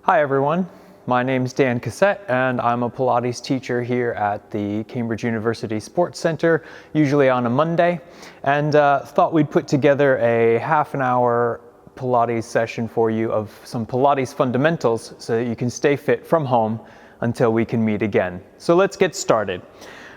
Hi everyone, my name's Dan Cassette and I'm a Pilates teacher here at the Cambridge University Sports Center, usually on a Monday, and thought we'd put together a half an hour Pilates session for you of some Pilates fundamentals so that you can stay fit from home until we can meet again. So let's get started.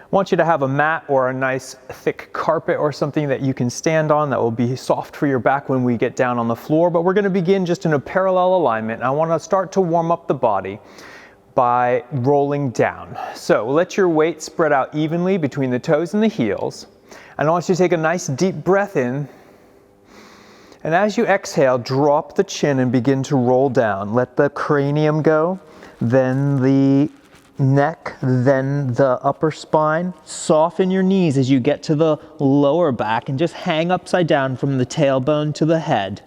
I want you to have a mat or a nice thick carpet or something that you can stand on that will be soft for your back when we get down on the floor, but we're going to begin just in a parallel alignment. I want to start to warm up the body by rolling down. So let your weight spread out evenly between the toes and the heels. And I want you to take a nice deep breath in. And as you exhale, drop the chin and begin to roll down. Let the cranium go, then the neck, then the upper spine. Soften your knees as you get to the lower back and just hang upside down from the tailbone to the head.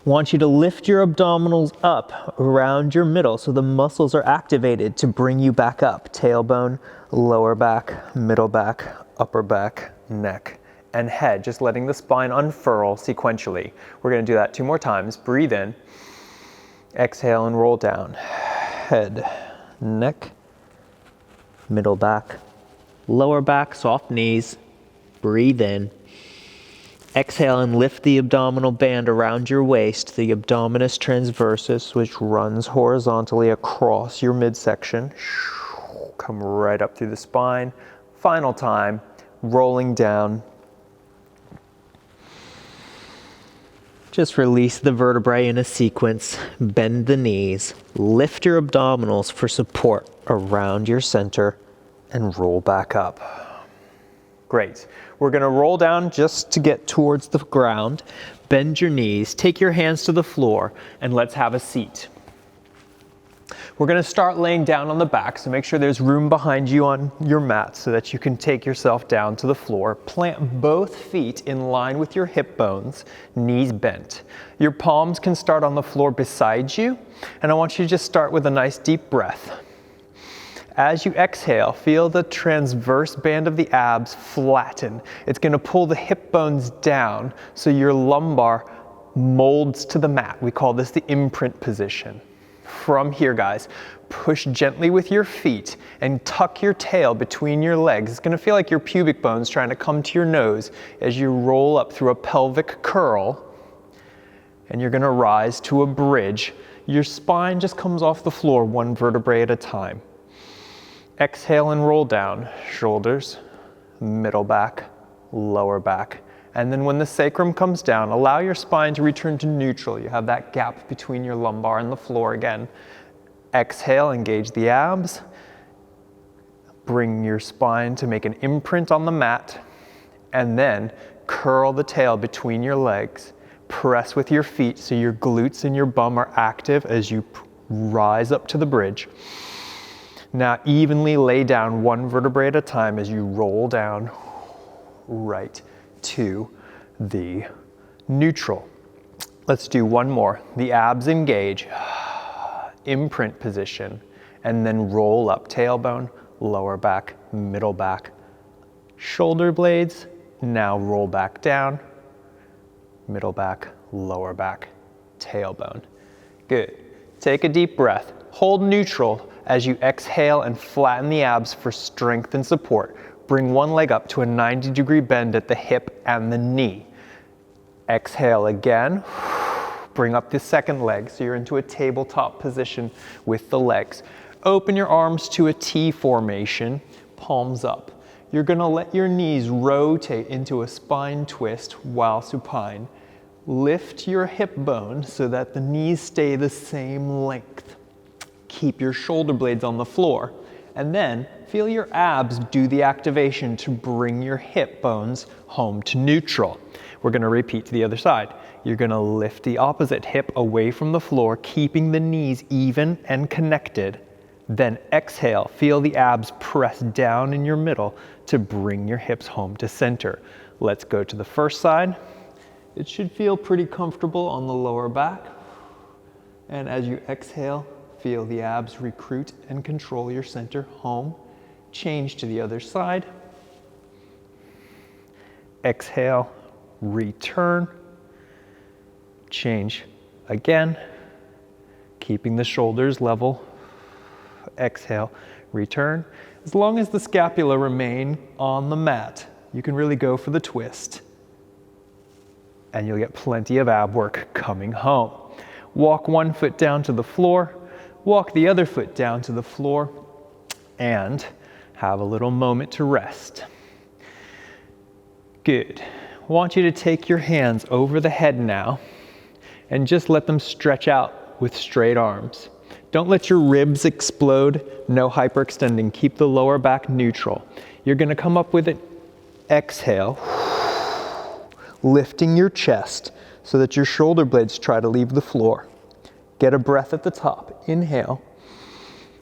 Want you to lift your abdominals up around your middle so the muscles are activated to bring you back up. Tailbone, lower back, middle back, upper back, neck, and head. Just letting the spine unfurl sequentially. We're going to do that 2 more times. Breathe in, exhale and roll down. Head, neck, middle back, lower back, soft knees. Breathe in. Exhale and lift the abdominal band around your waist, the abdominis transversus, which runs horizontally across your midsection. Come right up through the spine. Final time, rolling down. Just release the vertebrae in a sequence, bend the knees, lift your abdominals for support around your center, and roll back up. Great. We're going to roll down just to get towards the ground. Bend your knees, take your hands to the floor, and let's have a seat. We're going to start laying down on the back, so make sure there's room behind you on your mat so that you can take yourself down to the floor. Plant both feet in line with your hip bones, knees bent. Your palms can start on the floor beside you, and I want you to just start with a nice deep breath. As you exhale, feel the transverse band of the abs flatten. It's going to pull the hip bones down so your lumbar molds to the mat. We call this the imprint position. From here, guys, push gently with your feet and tuck your tail between your legs. It's going to feel like your pubic bone's trying to come to your nose as you roll up through a pelvic curl. And you're going to rise to a bridge. Your spine just comes off the floor 1 vertebrae at a time. Exhale and roll down. Shoulders, middle back, lower back. And then when the sacrum comes down, allow your spine to return to neutral. You have that gap between your lumbar and the floor again. Exhale, engage the abs. Bring your spine to make an imprint on the mat. And then curl the tail between your legs. Press with your feet so your glutes and your bum are active as you rise up to the bridge. Now evenly lay down 1 vertebrae at a time as you roll down right to the neutral. Let's do 1 more. The abs engage, imprint position, and then roll up. Tailbone, lower back, middle back, shoulder blades. Now roll back down, middle back, lower back, tailbone. Good. Take a deep breath. Hold neutral as you exhale and flatten the abs for strength and support. Bring 1 leg up to a 90-degree bend at the hip and the knee. Exhale again. Bring up the second leg so you're into a tabletop position with the legs. Open your arms to a T formation, palms up. You're going to let your knees rotate into a spine twist while supine. Lift your hip bone so that the knees stay the same length. Keep your shoulder blades on the floor. And then feel your abs do the activation to bring your hip bones home to neutral. We're going to repeat to the other side. You're going to lift the opposite hip away from the floor, keeping the knees even and connected. Then exhale, feel the abs press down in your middle to bring your hips home to center. Let's go to the first side. It should feel pretty comfortable on the lower back. And as you exhale, feel the abs recruit and control your center home. Change to the other side. Exhale, return. Change again. keeping the shoulders level. Exhale, return. As long as the scapula remain on the mat, you can really go for the twist. And you'll get plenty of ab work coming home. Walk one foot down to the floor, walk the other foot down to the floor, and have a little moment to rest. Good. I want you to take your hands over the head now and just let them stretch out with straight arms. Don't let your ribs explode, no hyperextending. Keep the lower back neutral. You're going to come up with an exhale, lifting your chest so that your shoulder blades try to leave the floor. Get a breath at the top. Inhale.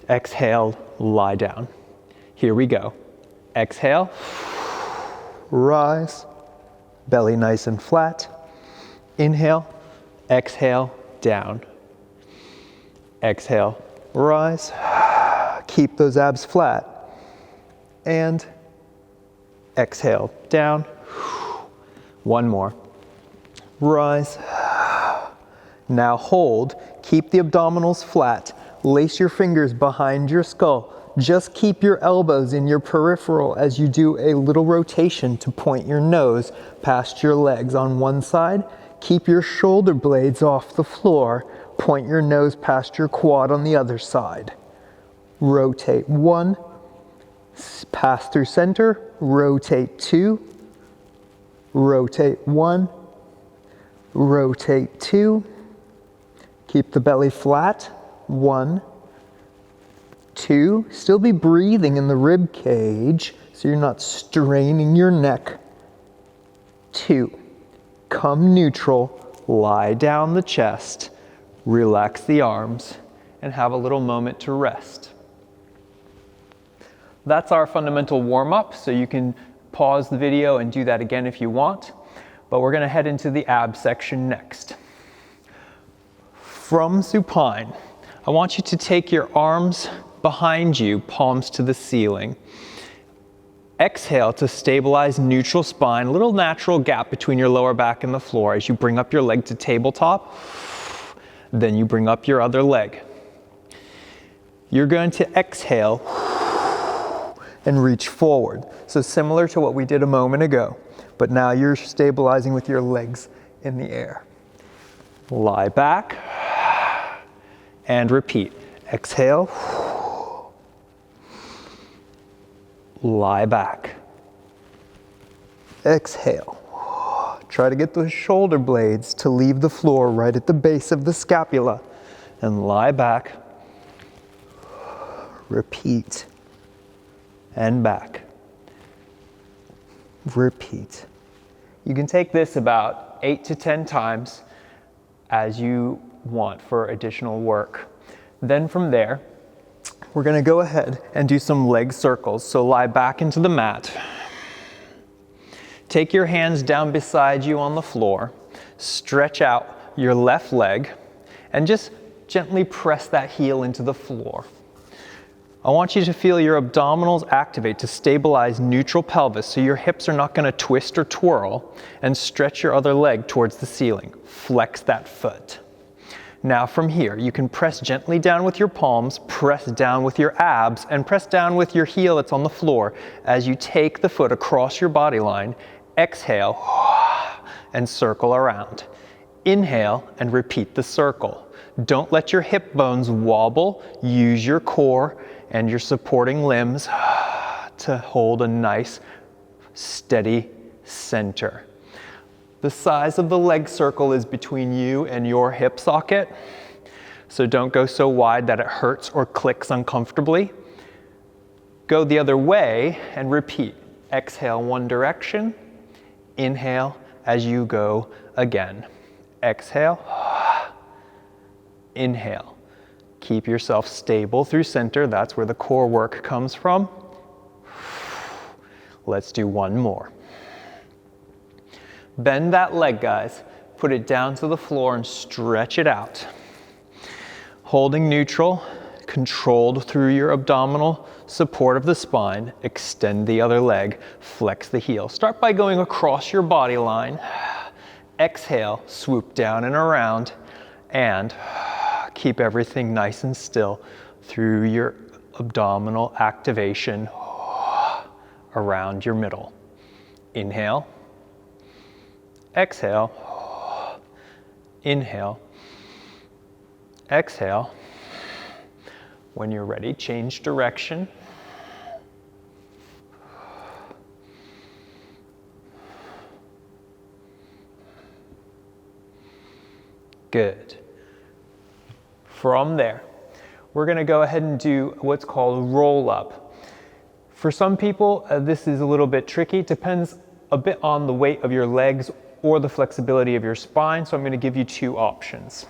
Exhale, lie down. Here we go. Exhale, rise, belly nice and flat. Inhale, exhale, down. Exhale, rise. Keep those abs flat. And exhale, down. One more. Rise. Now hold. Keep the abdominals flat. Lace your fingers behind your skull. Just keep your elbows in your peripheral as you do a little rotation to point your nose past your legs on one side. Keep your shoulder blades off the floor. Point your nose past your quad on the other side. Rotate one. Pass through center. Rotate two. Rotate one. Rotate two. Keep the belly flat. One. Two. Still be breathing in the rib cage so you're not straining your neck. Two. Come neutral. Lie down the chest. Relax the arms and have a little moment to rest. That's our fundamental warm-up, so you can pause the video and do that again if you want. But we're going to head into the ab section next. From supine, I want you to take your arms behind you, palms to the ceiling. Exhale to stabilize neutral spine, a little natural gap between your lower back and the floor as you bring up your leg to tabletop. Then you bring up your other leg. You're going to exhale and reach forward. So similar to what we did a moment ago, but now you're stabilizing with your legs in the air. Lie back and repeat. Exhale. Lie back. Exhale. Try to get those shoulder blades to leave the floor right at the base of the scapula. And lie back. Repeat. And back. Repeat. You can take this about 8 to 10 times as you want for additional work. Then from there, we're going to go ahead and do some leg circles. So lie back into the mat. Take your hands down beside you on the floor. Stretch out your left leg and just gently press that heel into the floor. I want you to feel your abdominals activate to stabilize neutral pelvis so your hips are not going to twist or twirl, and stretch your other leg towards the ceiling. Flex that foot. Now from here, you can press gently down with your palms, press down with your abs, and press down with your heel that's on the floor as you take the foot across your body line. Exhale and circle around. Inhale and repeat the circle. Don't let your hip bones wobble. Use your core and your supporting limbs to hold a nice, steady center. The size of the leg circle is between you and your hip socket, so don't go so wide that it hurts or clicks uncomfortably. Go the other way and repeat. Exhale one direction. Inhale as you go again. Exhale. Inhale. Keep yourself stable through center. That's where the core work comes from. Let's do one more. Bend that leg, guys. Put it down to the floor and stretch it out. Holding neutral, controlled through your abdominal support of the spine. Extend the other leg, flex the heel. Start by going across your body line. Exhale, swoop down and around, and Keep everything nice and still through your abdominal activation around your middle. Inhale, exhale, inhale, exhale. When you're ready, change direction. Good. From there, we're going to go ahead and do what's called a roll up. For some people, this is a little bit tricky. It depends a bit on the weight of your legs or the flexibility of your spine, so I'm going to give you two options.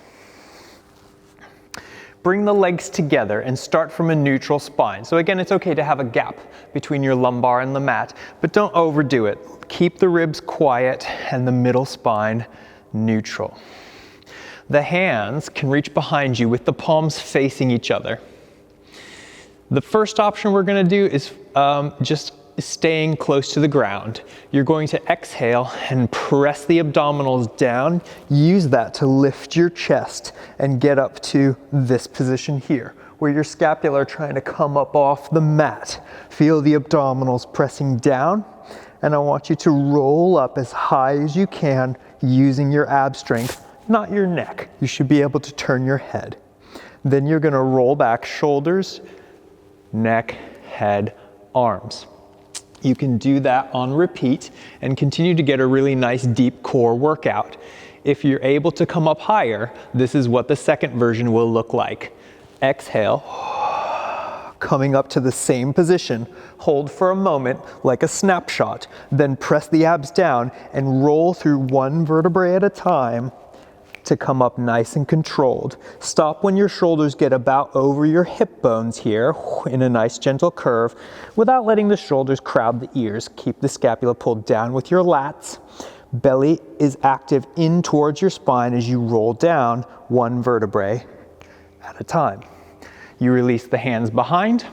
Bring the legs together and start from a neutral spine. So again, it's okay to have a gap between your lumbar and the mat, but don't overdo it. Keep the ribs quiet and the middle spine neutral. The hands can reach behind you with the palms facing each other. The first option we're going to do is just staying close to the ground. You're going to exhale and press the abdominals down. Use that to lift your chest and get up to this position here, where your scapula are trying to come up off the mat. Feel the abdominals pressing down, and I want you to roll up as high as you can using your ab strength, not your neck. You should be able to turn your head. Then you're going to roll back, shoulders, neck, head, arms. You can do that on repeat and continue to get a really nice deep core workout. If you're able to come up higher, this is what the second version will look like. Exhale, coming up to the same position. Hold for a moment like a snapshot, then press the abs down and roll through one vertebrae at a time to come up nice and controlled. Stop when your shoulders get about over your hip bones here in a nice gentle curve without letting the shoulders crowd the ears. Keep the scapula pulled down with your lats. Belly is active in towards your spine as you roll down one vertebrae at a time. You release the hands behind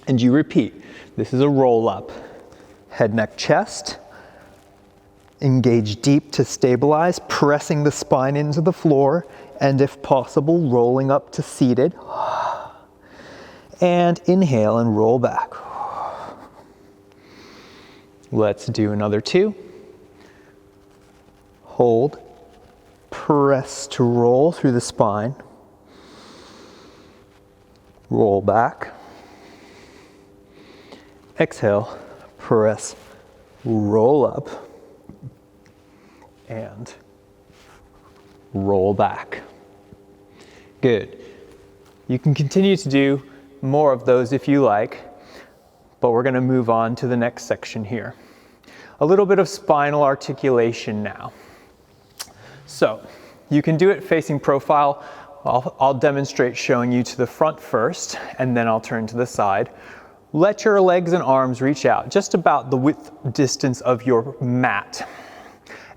and you repeat. This is a roll up. Head, neck, chest. Engage deep to stabilize, pressing the spine into the floor, and if possible, rolling up to seated. And inhale and roll back. Let's do another two. Hold, press to roll through the spine. Roll back. Exhale, press, roll up. And roll back. Good. You can continue to do more of those if you like, but we're going to move on to the next section here. A little bit of spinal articulation now. So you can do it facing profile. I'll demonstrate showing you to the front first, and then I'll turn to the side. Let your legs and arms reach out just about the width distance of your mat.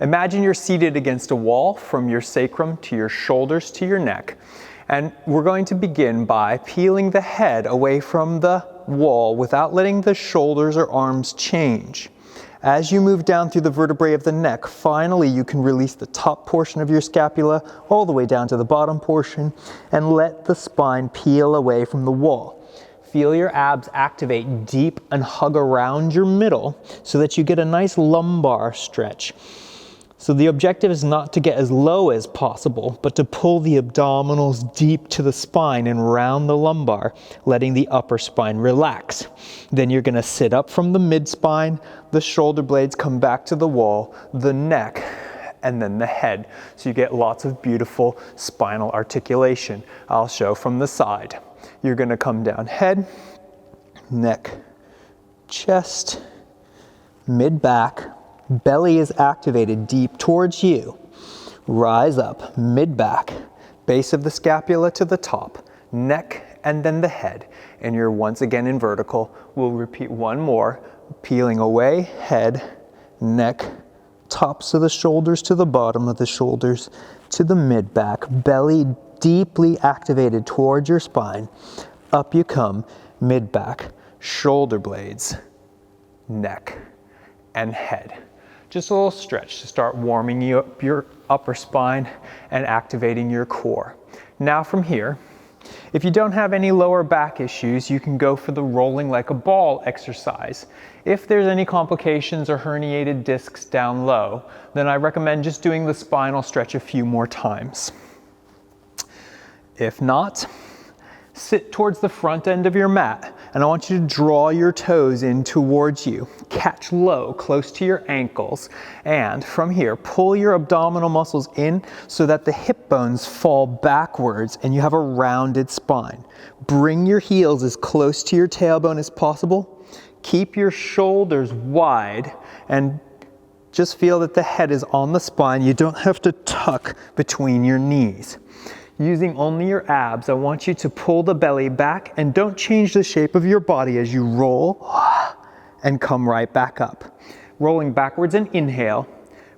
Imagine you're seated against a wall from your sacrum to your shoulders to your neck. And we're going to begin by peeling the head away from the wall without letting the shoulders or arms change. As you move down through the vertebrae of the neck, finally you can release the top portion of your scapula all the way down to the bottom portion and let the spine peel away from the wall. Feel your abs activate deep and hug around your middle so that you get a nice lumbar stretch. So the objective is not to get as low as possible, but to pull the abdominals deep to the spine and round the lumbar, letting the upper spine relax. Then you're going to sit up from the mid-spine, the shoulder blades come back to the wall, the neck, and then the head. So you get lots of beautiful spinal articulation. I'll show from the side. You're going to come down head, neck, chest, mid-back. Belly is activated deep towards you. Rise up, mid-back, base of the scapula to the top, neck, and then the head. And you're once again in vertical. We'll repeat one more, peeling away, head, neck, tops of the shoulders to the bottom of the shoulders to the mid-back, belly deeply activated towards your spine. Up you come, mid-back, shoulder blades, neck, and head. Just a little stretch to start warming up your upper spine and activating your core. Now from here, if you don't have any lower back issues, you can go for the rolling like a ball exercise. If there's any complications or herniated discs down low, then I recommend just doing the spinal stretch a few more times. If not, sit towards the front end of your mat, and I want you to draw your toes in towards you. Catch low, close to your ankles, and from here, pull your abdominal muscles in so that the hip bones fall backwards and you have a rounded spine. Bring your heels as close to your tailbone as possible. Keep your shoulders wide and just feel that the head is on the spine. You don't have to tuck between your knees. Using only your abs, I want you to pull the belly back and don't change the shape of your body as you roll and come right back up. Rolling backwards and inhale,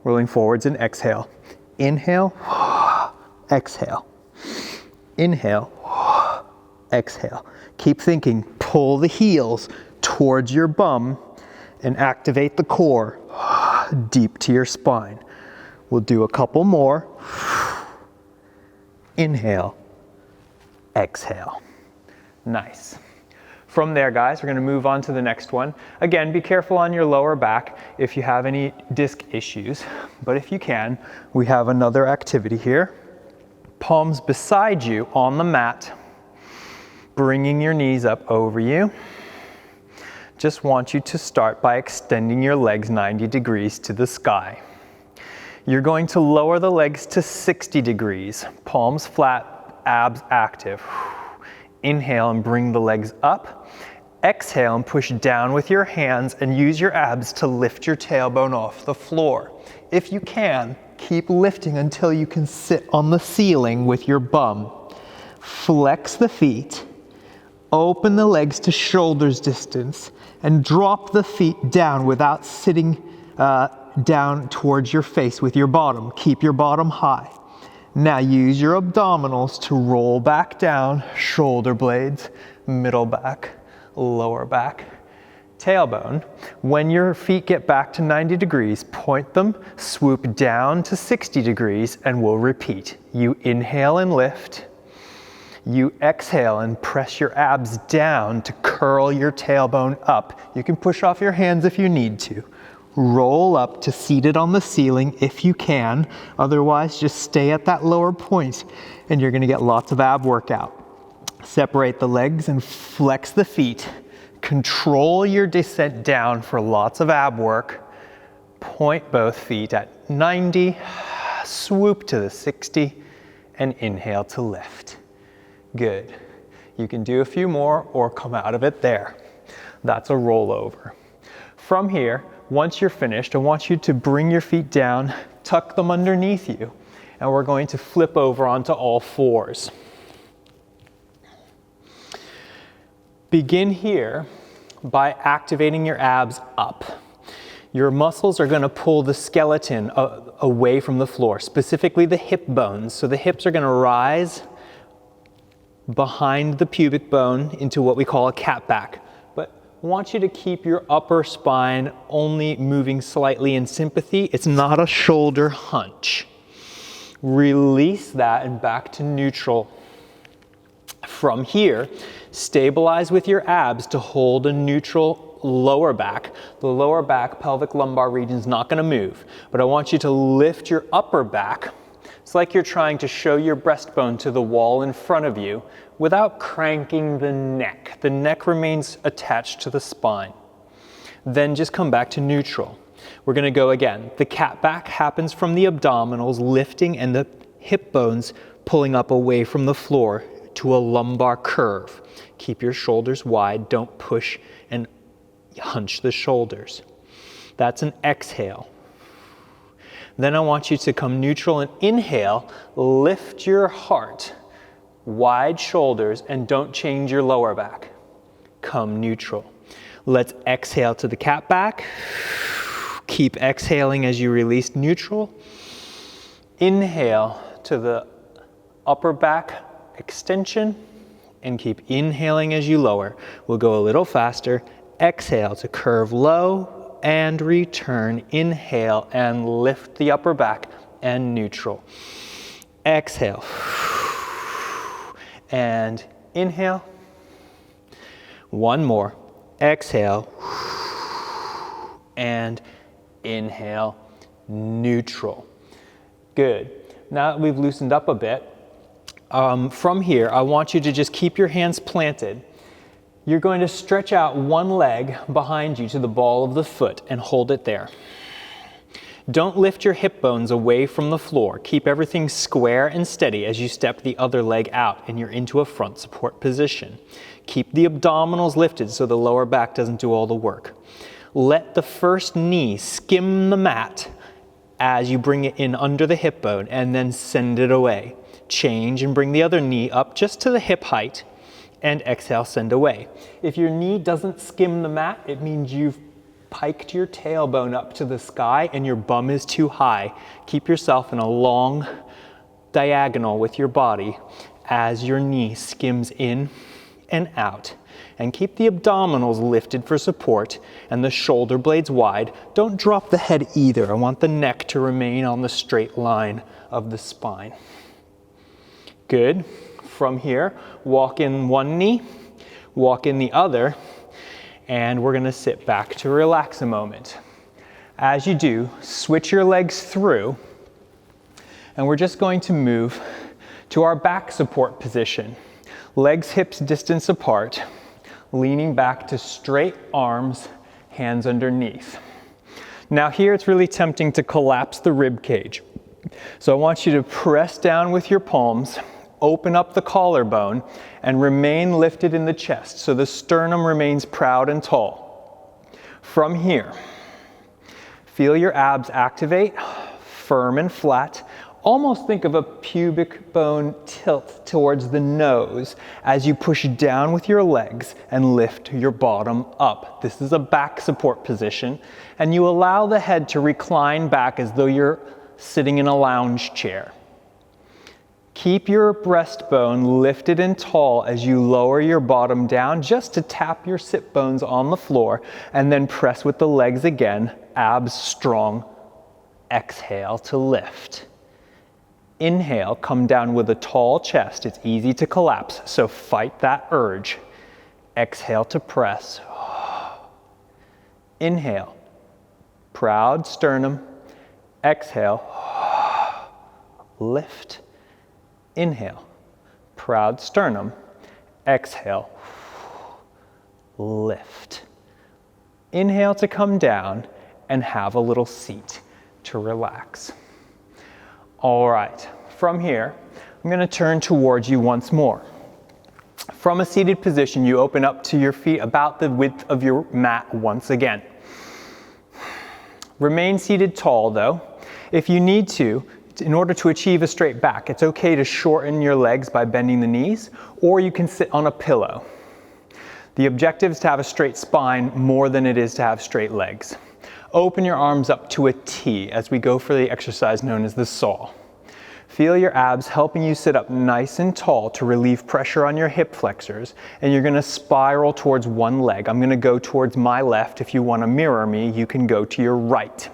rolling forwards and exhale. Inhale, exhale. Inhale, exhale. Keep thinking, pull the heels towards your bum and activate the core deep to your spine. We'll do a couple more. Inhale, exhale. Nice. From there, guys, we're going to move on to the next one. Again, be careful on your lower back if you have any disc issues, but if you can, we have another activity here. Palms beside you on the mat, bringing your knees up over you. Just want you to start by extending your legs 90 degrees to the sky. You're going to lower the legs to 60 degrees, palms flat, abs active. Inhale and bring the legs up. Exhale and push down with your hands and use your abs to lift your tailbone off the floor. If you can, keep lifting until you can sit on the ceiling with your bum. Flex the feet, open the legs to shoulders distance, and drop the feet down without sitting down towards your face with your bottom. Keep your bottom high. Now use your abdominals to roll back down, shoulder blades, middle back, lower back, tailbone. When your feet get back to 90 degrees, point them, swoop down to 60 degrees, and we'll repeat. You inhale and lift. You exhale and press your abs down to curl your tailbone up. You can push off your hands if you need to. Roll up to seated on the ceiling if you can. Otherwise, just stay at that lower point and you're going to get lots of ab workout. Separate the legs and flex the feet. Control your descent down for lots of ab work. Point both feet at 90, swoop to the 60, and inhale to lift. Good. You can do a few more or come out of it there. That's a rollover. From here, once you're finished, I want you to bring your feet down, tuck them underneath you, and we're going to flip over onto all fours. Begin here by activating your abs up. Your muscles are going to pull the skeleton away from the floor, specifically the hip bones. So the hips are going to rise behind the pubic bone into what we call a cat back. I want you to keep your upper spine only moving slightly in sympathy. It's not a shoulder hunch. Release that and back to neutral. From here, stabilize with your abs to hold a neutral lower back. The lower back, pelvic lumbar region is not going to move, but I want you to lift your upper back. It's like you're trying to show your breastbone to the wall in front of you without cranking the neck. The neck remains attached to the spine. Then just come back to neutral. We're going to go again. The cat back happens from the abdominals lifting and the hip bones pulling up away from the floor to a lumbar curve. Keep your shoulders wide. Don't push and hunch the shoulders. That's an exhale. Then I want you to come neutral and inhale, lift your heart, wide shoulders, and don't change your lower back. Come neutral. Let's exhale to the cat back. Keep exhaling as you release neutral. Inhale to the upper back extension and keep inhaling as you lower. We'll go a little faster. Exhale to curve low and return. Inhale and lift the upper back and neutral. Exhale. and inhale. One more. Exhale. And inhale. Neutral. Good. Now that we've loosened up a bit, from here, I want you to just keep your hands planted. You're going to stretch out one leg behind you to the ball of the foot and hold it there. Don't lift your hip bones away from the floor. Keep everything square and steady as you step the other leg out and you're into a front support position. Keep the abdominals lifted so the lower back doesn't do all the work. Let the first knee skim the mat as you bring it in under the hip bone and then send it away. Change and bring the other knee up just to the hip height and exhale, send away. If your knee doesn't skim the mat, it means you've piked your tailbone up to the sky and your bum is too high. Keep yourself in a long diagonal with your body as your knee skims in and out. And keep the abdominals lifted for support and the shoulder blades wide. Don't drop the head either. I want the neck to remain on the straight line of the spine. Good. From here, walk in one knee, walk in the other, and we're gonna sit back to relax a moment. As you do, switch your legs through, and we're just going to move to our back support position. Legs, hips distance apart, leaning back to straight arms, hands underneath. Now here it's really tempting to collapse the rib cage. So I want you to press down with your palms, open up the collarbone, and remain lifted in the chest so the sternum remains proud and tall. From here, feel your abs activate, firm and flat. Almost think of a pubic bone tilt towards the nose as you push down with your legs and lift your bottom up. This is a back support position, and you allow the head to recline back as though you're sitting in a lounge chair. Keep your breastbone lifted and tall as you lower your bottom down just to tap your sit bones on the floor, and then press with the legs again, abs strong. Exhale to lift. Inhale, come down with a tall chest. It's easy to collapse, so fight that urge. Exhale to press. Inhale, proud sternum. Exhale, lift. Inhale, proud sternum. Exhale, lift. Inhale to come down and have a little seat to relax. All right, from here, I'm going to turn towards you once more. From a seated position, you open up to your feet about the width of your mat once again. Remain seated tall though. If you need to, in order to achieve a straight back, it's okay to shorten your legs by bending the knees, or you can sit on a pillow. The objective is to have a straight spine more than it is to have straight legs. Open your arms up to a T as we go for the exercise known as the saw. Feel your abs helping you sit up nice and tall to relieve pressure on your hip flexors, and you're going to spiral towards one leg. I'm going to go towards my left. If you want to mirror me, you can go to your right.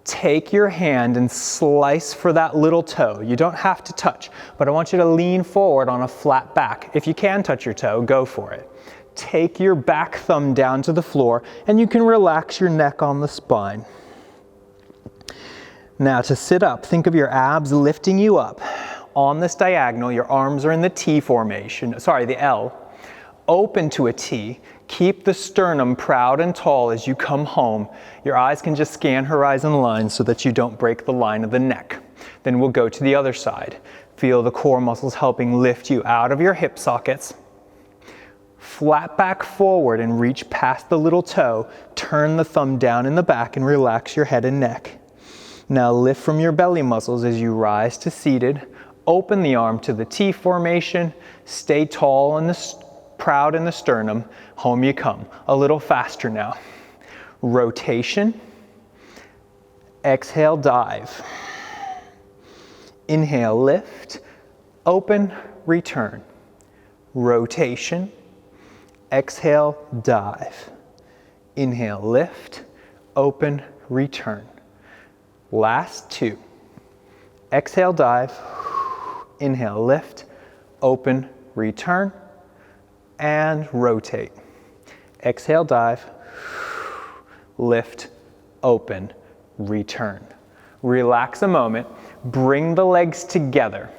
Take your hand and slice for that little toe. You don't have to touch, but I want you to lean forward on a flat back. If you can touch your toe, go for it. Take your back thumb down to the floor, and you can relax your neck on the spine. Now to sit up, think of your abs lifting you up. On this diagonal, your arms are in the T formation, the L. Open to a T. Keep the sternum proud and tall as you come home. Your eyes can just scan horizon lines so that you don't break the line of the neck. Then we'll go to the other side. Feel the core muscles helping lift you out of your hip sockets. Flat back forward and reach past the little toe. Turn the thumb down in the back and relax your head and neck. Now lift from your belly muscles as you rise to seated. Open the arm to the T formation. Stay tall and proud in the sternum. Home you come. A little faster now. Rotation. Exhale, dive. Inhale, lift. Open, return. Rotation. Exhale, dive. Inhale, lift. Open, return. Last two. Exhale, dive. Inhale, lift. open, return, and rotate. Exhale, dive, lift, open, return. Relax a moment, bring the legs together.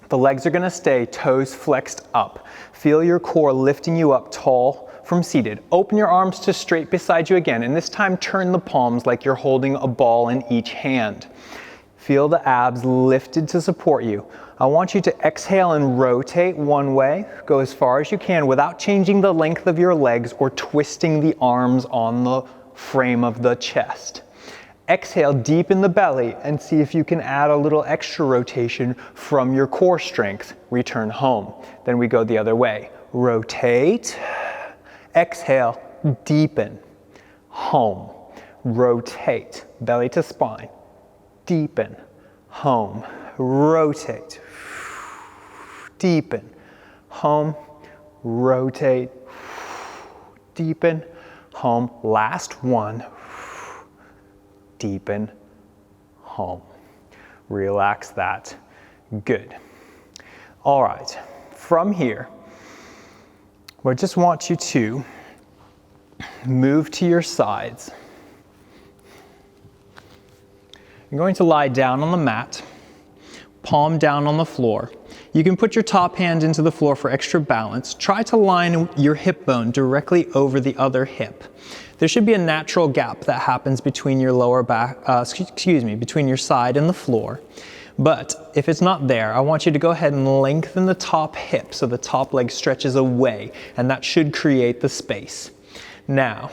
The legs are gonna stay toes flexed up. Feel your core lifting you up tall from seated. Open your arms to straight beside you again, and this time turn the palms like you're holding a ball in each hand. Feel the abs lifted to support you. I want you to exhale and rotate one way. Go as far as you can without changing the length of your legs or twisting the arms on the frame of the chest. Exhale, deepen the belly and see if you can add a little extra rotation from your core strength. Return home. Then we go the other way. Rotate. Exhale, deepen. Home. Rotate. Belly to spine. Deepen. Home. Rotate. Deepen. Home. Rotate. Deepen. Home. Last one. Deepen, home. Relax that. Good. All right, from here, I just want you to move to your sides. You're going to lie down on the mat, palm down on the floor. You can put your top hand into the floor for extra balance. Try to line your hip bone directly over the other hip. There should be a natural gap that happens between your lower back, between your side and the floor. But if it's not there, I want you to go ahead and lengthen the top hip so the top leg stretches away, and that should create the space. Now,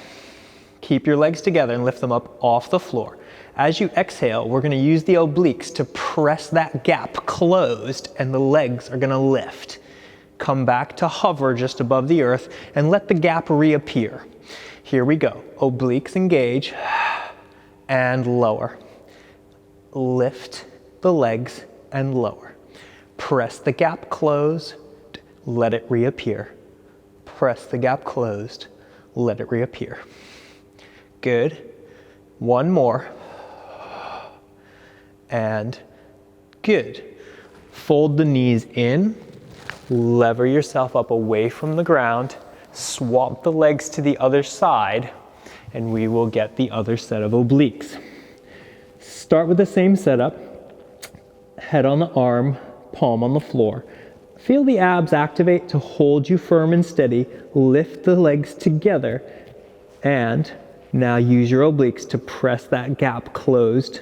keep your legs together and lift them up off the floor. As you exhale, we're gonna use the obliques to press that gap closed, and the legs are gonna lift. Come back to hover just above the earth and let the gap reappear. Here we go. Obliques engage and lower. Lift the legs and lower. Press the gap closed, let it reappear. Press the gap closed, let it reappear. Good. One more. And good. Fold the knees in, lever yourself up away from the ground, swap the legs to the other side, and we will get the other set of obliques. Start with the same setup, head on the arm, palm on the floor. Feel the abs activate to hold you firm and steady, lift the legs together, and now use your obliques to press that gap closed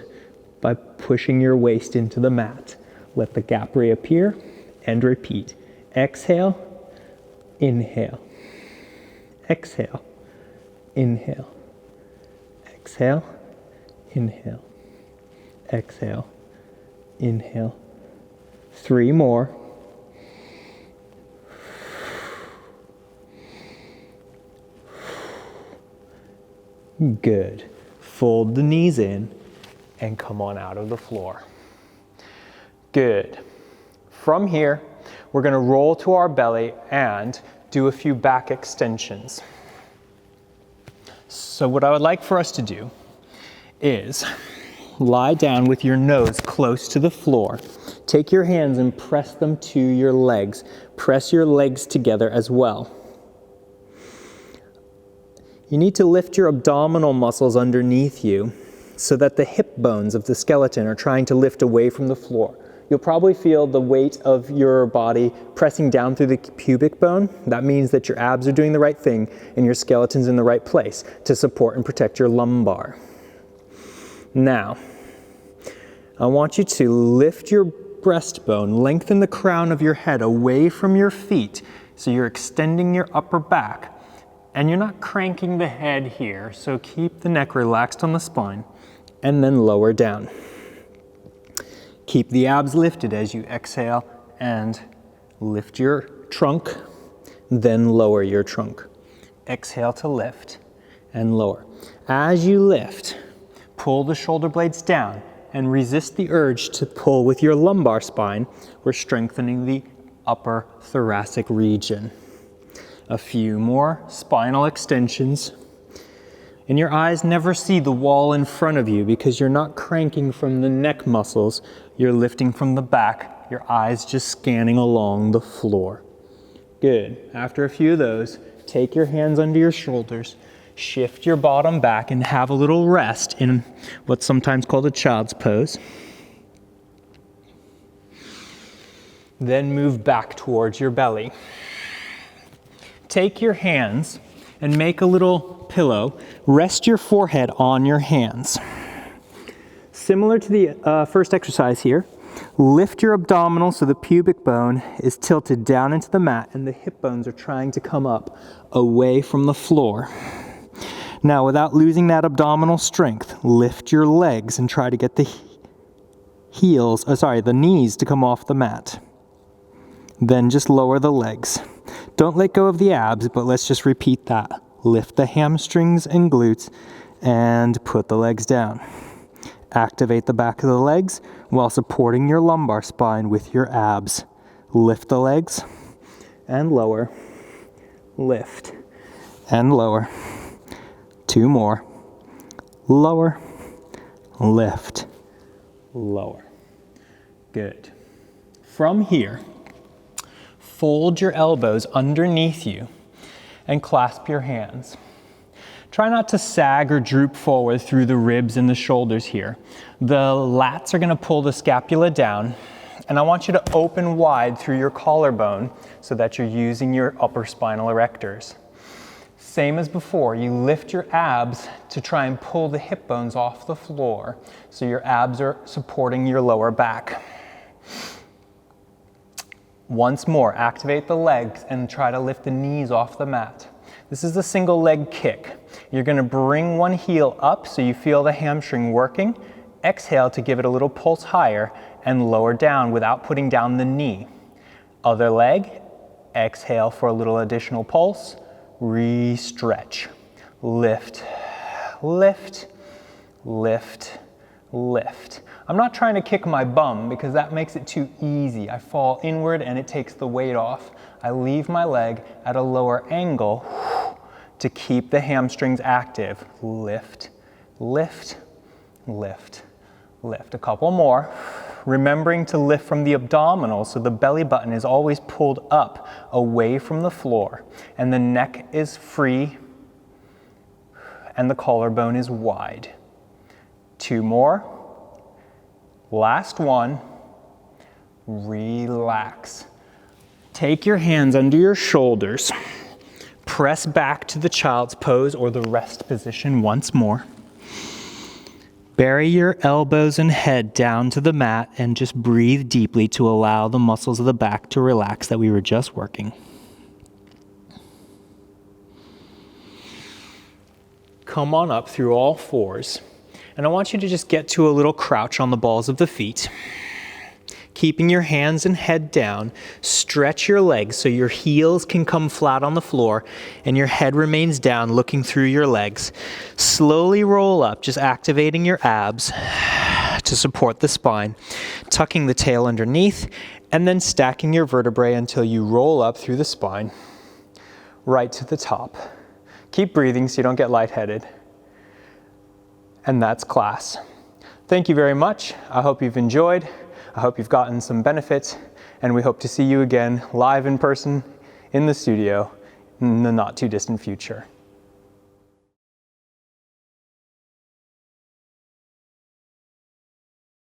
by pushing your waist into the mat. Let the gap reappear and repeat. Exhale, inhale. Exhale, inhale, exhale, inhale, exhale, inhale. 3 more. Good. Fold the knees in and come on out of the floor. Good. From here, we're going to roll to our belly and do a few back extensions. So what I would like for us to do is lie down with your nose close to the floor. Take your hands and press them to your legs. Press your legs together as well. You need to lift your abdominal muscles underneath you so that the hip bones of the skeleton are trying to lift away from the floor. You'll probably feel the weight of your body pressing down through the pubic bone. That means that your abs are doing the right thing and your skeleton's in the right place to support and protect your lumbar. Now, I want you to lift your breastbone, lengthen the crown of your head away from your feet so you're extending your upper back. And you're not cranking the head here, so keep the neck relaxed on the spine and then lower down. Keep the abs lifted as you exhale and lift your trunk, then lower your trunk. Exhale to lift and lower. As you lift, pull the shoulder blades down and resist the urge to pull with your lumbar spine. We're strengthening the upper thoracic region. A few more spinal extensions. And your eyes never see the wall in front of you because you're not cranking from the neck muscles, you're lifting from the back that, your eyes just scanning along the floor. Good. After a few of those, take your hands under your shoulders, shift your bottom back, and have a little rest in what's sometimes called a child's pose. Then move back towards your belly. Take your hands and make a little pillow. Rest your forehead on your hands. Similar to the first exercise here, lift your abdominals so the pubic bone is tilted down into the mat and the hip bones are trying to come up away from the floor. Now, without losing that abdominal strength, lift your legs and try to get the the knees to come off the mat. Then just lower the legs. Don't let go of the abs, but let's just repeat that. Lift the hamstrings and glutes and put the legs down. Activate the back of the legs while supporting your lumbar spine with your abs. Lift the legs and lower. Lift and lower. 2 more. Lower. Lift. Lower. Good. From here, fold your elbows underneath you and clasp your hands. Try not to sag or droop forward through the ribs and the shoulders here. The lats are going to pull the scapula down, and I want you to open wide through your collarbone so that you're using your upper spinal erectors. Same as before, you lift your abs to try and pull the hip bones off the floor so your abs are supporting your lower back. Once more, activate the legs and try to lift the knees off the mat. This is the single leg kick. You're going to bring one heel up so you feel the hamstring working. Exhale to give it a little pulse higher and lower down without putting down the knee. Other leg, exhale for a little additional pulse. Re-stretch. Lift, lift, lift, lift. I'm not trying to kick my bum because that makes it too easy. I fall inward and it takes the weight off. I leave my leg at a lower angle to keep the hamstrings active. Lift, lift, lift, lift. A couple more. Remembering to lift from the abdominals so the belly button is always pulled up away from the floor and the neck is free and the collarbone is wide. 2 more. Last one. Relax. Take your hands under your shoulders. Press back to the child's pose or the rest position once more. Bury your elbows and head down to the mat and just breathe deeply to allow the muscles of the back to relax that we were just working. Come on up through all fours. And I want you to just get to a little crouch on the balls of the feet. Keeping your hands and head down, stretch your legs so your heels can come flat on the floor and your head remains down looking through your legs. Slowly roll up, just activating your abs to support the spine, tucking the tail underneath, and then stacking your vertebrae until you roll up through the spine, right to the top. Keep breathing so you don't get lightheaded. And that's class. Thank you very much. I hope you've enjoyed. I hope you've gotten some benefits, and we hope to see you again live in person in the studio in the not too distant future.